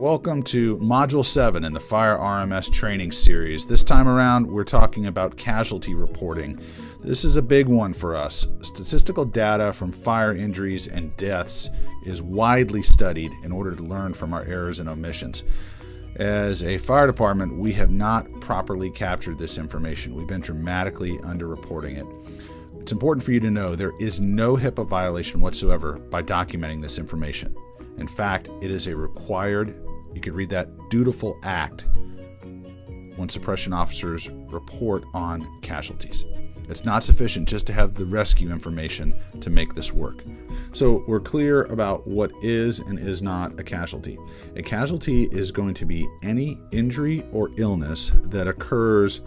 Welcome to Module 7 in the FireRMS training series. This time around, we're talking about casualty reporting. This is a big one for us. Statistical data from fire injuries and deaths is widely studied in order to learn from our errors and omissions. As a fire department, we have not properly captured this information. We've been dramatically underreporting it. It's important for you to know there is no HIPAA violation whatsoever by documenting this information. In fact, it is a required, you could read that, dutiful act when suppression officers report on casualties. It's not sufficient just to have the rescue information to make this work. So we're clear about what is and is not a casualty. A casualty is going to be any injury or illness that occurs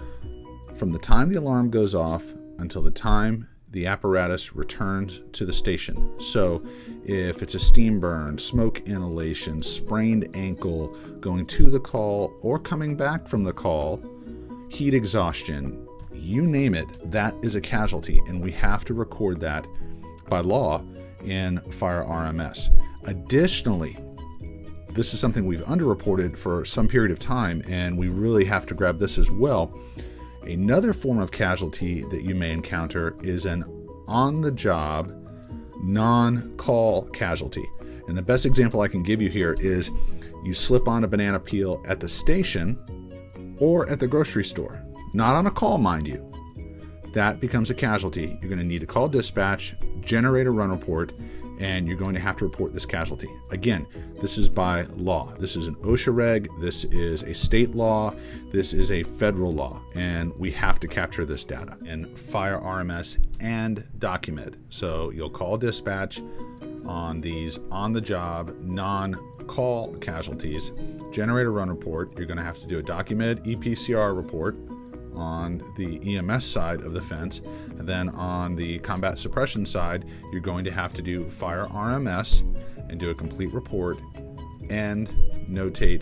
from the time the alarm goes off until the time the apparatus returns to the station. So if it's a steam burn, smoke inhalation, sprained ankle, going to the call or coming back from the call, heat exhaustion, you name it, that is a casualty, and we have to record that by law in FireRMS. Additionally, this is something we've underreported for some period of time, and we really have to grab this as well. Another form of casualty that you may encounter is an on-the-job, non-call casualty. And the best example I can give you here is you slip on a banana peel at the station or at the grocery store. Not on a call, mind you. That becomes a casualty. You're going to need to call dispatch, generate a run report, and you're going to have to report this casualty. Again, this is by law. This is an OSHA reg. This is a state law. This is a federal law, and we have to capture this data in FireRMS and document. So you'll call dispatch on these on-the-job, non-call casualties, generate a run report. You're going to have to do a documented EPCR report on the EMS side of the fence, and then on the combat suppression side, you're going to have to do FireRMS and do a complete report and notate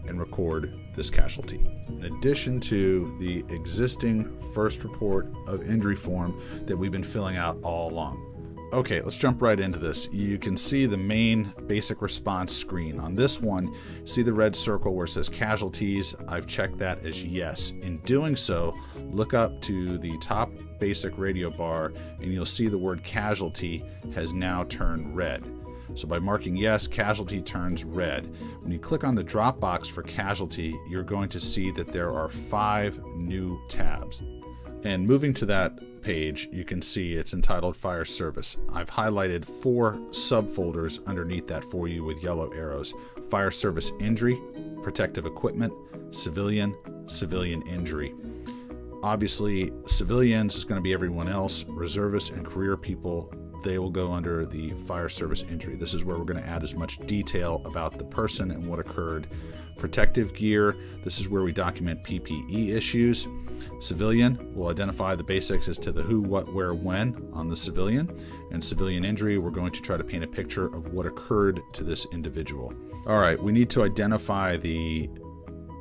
and record this casualty. In addition to the existing first report of injury form that we've been filling out all along. Okay, let's jump right into this. You can see the main basic response screen. On this one, see the red circle where it says casualties. I've checked that as yes. In doing so, look up to the top basic radio bar and you'll see the word casualty has now turned red. So by marking yes, casualty turns red. When you click on the drop box for casualty, you're going to see that there are 5 new tabs. And moving to that page, you can see it's entitled Fire Service. I've highlighted 4 subfolders underneath that for you with yellow arrows. Fire Service Injury, Protective Equipment, Civilian, Civilian Injury. Obviously, civilians is going to be everyone else. Reservists and career people, they will go under the Fire Service Injury. This is where we're going to add as much detail about the person and what occurred. Protective gear, this is where we document PPE issues. Civilian, we'll identify the basics as to the who, what, where, when on the civilian. And civilian injury, we're going to try to paint a picture of what occurred to this individual. All right, we need to identify the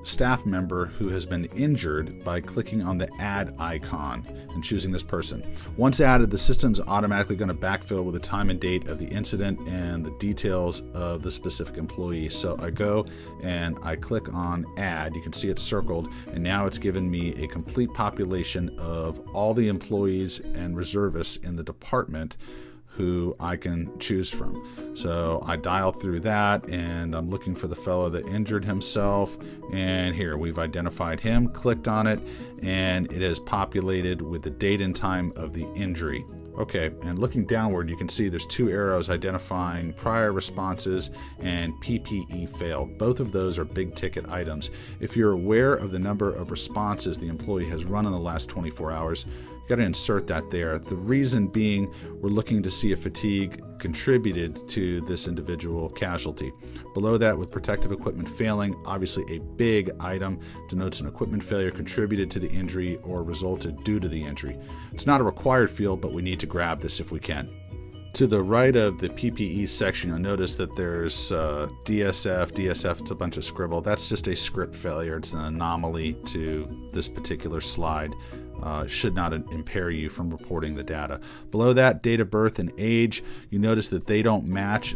staff member who has been injured by clicking on the add icon and choosing this person. Once added, the system's automatically going to backfill with the time and date of the incident and the details of the specific employee. So I go and I click on add. You can see it's circled, and now it's given me a complete population of all the employees and reservists in the department who I can choose from. So I dial through that and I'm looking for the fellow that injured himself, and here we've identified him, clicked on it, and it has populated with the date and time of the injury. Okay, and looking downward, you can see there's 2 arrows identifying prior responses and PPE failed. Both of those are big ticket items. If you're aware of the number of responses the employee has run in the last 24 hours, got to insert that there. The reason being, we're looking to see if fatigue contributed to this individual casualty. Below that, with protective equipment failing, obviously a big item, denotes an equipment failure contributed to the injury or resulted due to the injury. It's not a required field, but we need to grab this if we can. To the right of the PPE section, you'll notice that there's DSF, it's a bunch of scribble. That's just a script failure. It's an anomaly to this particular slide. should not impair you from reporting the data. Below that, date of birth and age. You notice that they don't match.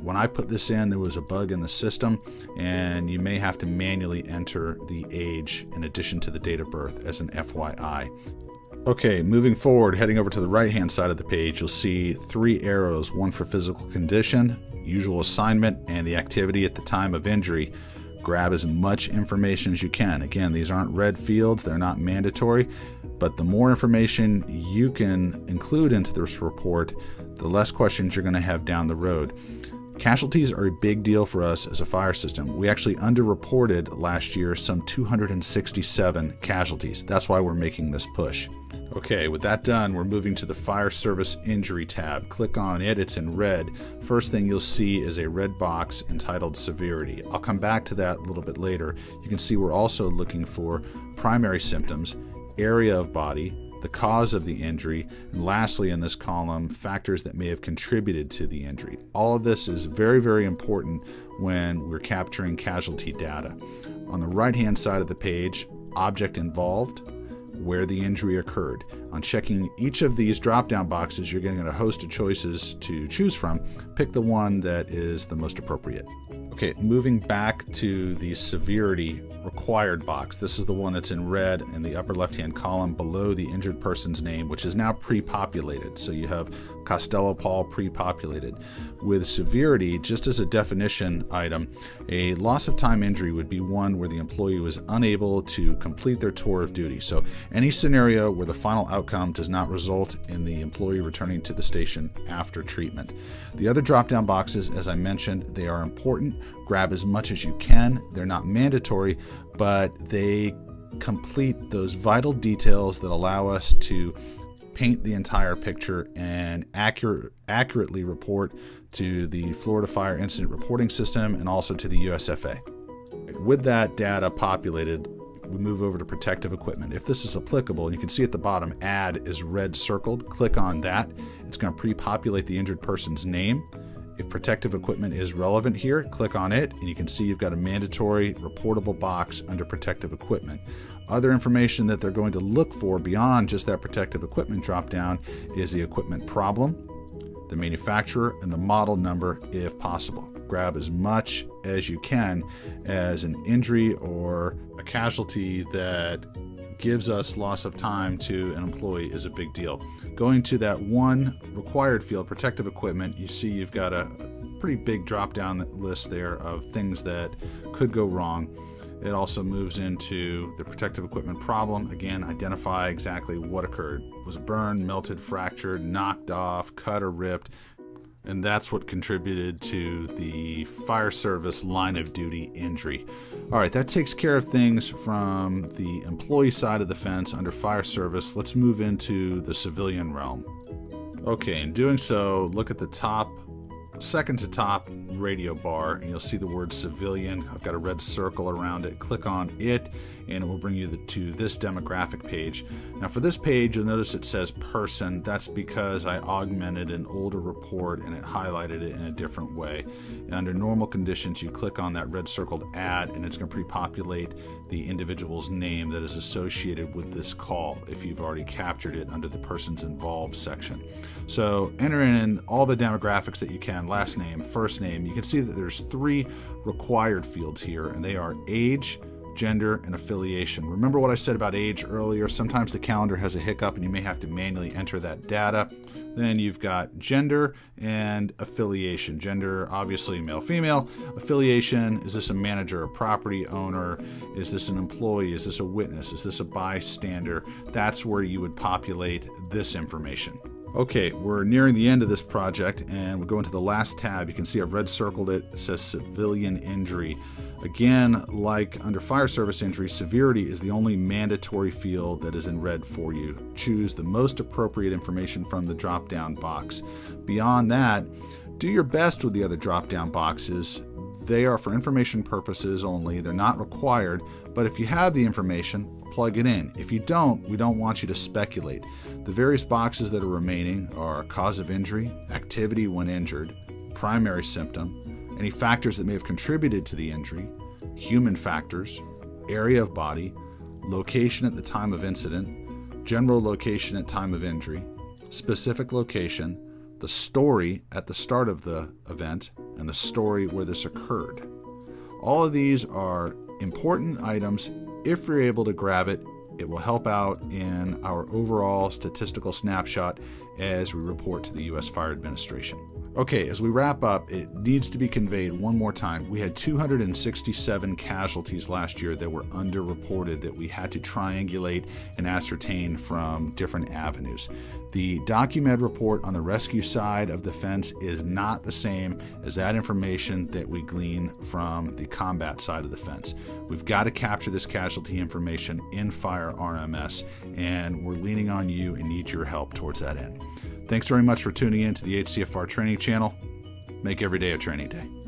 When I put this in, there was a bug in the system, and you may have to manually enter the age in addition to the date of birth as an FYI. Okay, moving forward, heading over to the right-hand side of the page, you'll see 3 arrows, one for physical condition, usual assignment, and the activity at the time of injury. Grab as much information as you can. Again, these aren't red fields, they're not mandatory, but the more information you can include into this report, the less questions you're going to have down the road. Casualties are a big deal for us as a fire system. We actually underreported last year some 267 casualties. That's why we're making this push. Okay, with that done, we're moving to the Fire Service Injury tab. Click on it, it's in red. First thing you'll see is a red box entitled Severity. I'll come back to that a little bit later. You can see we're also looking for primary symptoms, area of body, the cause of the injury, and lastly in this column, factors that may have contributed to the injury. All of this is very, very important when we're capturing casualty data. On the right-hand side of the page, object involved, where the injury occurred. On checking each of these drop-down boxes, you're getting a host of choices to choose from. Pick the one that is the most appropriate. Okay, moving back to the severity required box. This is the one that's in red in the upper left-hand column below the injured person's name, which is now pre-populated. So you have Costello Paul pre-populated. With severity, just as a definition item, a loss of time injury would be one where the employee was unable to complete their tour of duty. So any scenario where the final outcome does not result in the employee returning to the station after treatment. The other drop-down boxes, as I mentioned, they are important. Grab as much as you can. They're not mandatory, but they complete those vital details that allow us to paint the entire picture and accurately report to the Florida Fire Incident Reporting System and also to the USFA. With that data populated, we move over to protective equipment. If this is applicable, and you can see at the bottom, add is red circled, click on that. It's going to pre-populate the injured person's name. If protective equipment is relevant here, click on it, and you can see you've got a mandatory reportable box under protective equipment. Other information that they're going to look for beyond just that protective equipment dropdown is the equipment problem, the manufacturer, and the model number if possible. Grab as much as you can as an injury or a casualty that gives us loss of time to an employee is a big deal. Going to that one required field, protective equipment, you see you've got a pretty big drop down list there of things that could go wrong. It also moves into the protective equipment problem. Again, identify exactly what occurred. Was it burned, melted, fractured, knocked off, cut or ripped? And that's what contributed to the fire service line of duty injury. All right, that takes care of things from the employee side of the fence under fire service. Let's move into the civilian realm. Okay, in doing so, look at the top, second to top radio bar, and you'll see the word civilian. I've got a red circle around it. Click on it, and it will bring you to this demographic page. Now for this page, you'll notice it says person. That's because I augmented an older report and it highlighted it in a different way. And under normal conditions, you click on that red circled add, and it's going to pre-populate the individual's name that is associated with this call if you've already captured it under the persons involved section. So enter in all the demographics that you can, last name, first name. You can see that there's 3 required fields here, and they are age, gender, and affiliation. Remember what I said about age earlier? Sometimes the calendar has a hiccup and you may have to manually enter that data. Then you've got gender and affiliation. Gender, obviously male, female. Affiliation, is this a manager, a property owner? Is this an employee? Is this a witness? Is this a bystander? That's where you would populate this information. Okay, we're nearing the end of this project and we're going to the last tab. You can see I've red circled it. It says civilian injury. Again, like under fire service injury, severity is the only mandatory field that is in red for you. Choose the most appropriate information from the drop-down box. Beyond that, do your best with the other drop-down boxes. They are for information purposes only. They're not required, but if you have the information, plug it in. If you don't, we don't want you to speculate. The various boxes that are remaining are cause of injury, activity when injured, primary symptom, any factors that may have contributed to the injury, human factors, area of body, location at the time of incident, general location at time of injury, specific location, the story at the start of the event, and the story where this occurred. All of these are important items. If you're able to grab it, it will help out in our overall statistical snapshot as we report to the U.S. Fire Administration. Okay, as we wrap up, it needs to be conveyed one more time. We had 267 casualties last year that were underreported that we had to triangulate and ascertain from different avenues. The DocuMed report on the rescue side of the fence is not the same as that information that we glean from the combat side of the fence. We've got to capture this casualty information in FireRMS, and we're leaning on you and need your help towards that end. Thanks very much for tuning in to the HCFR Training Channel. Make every day a training day.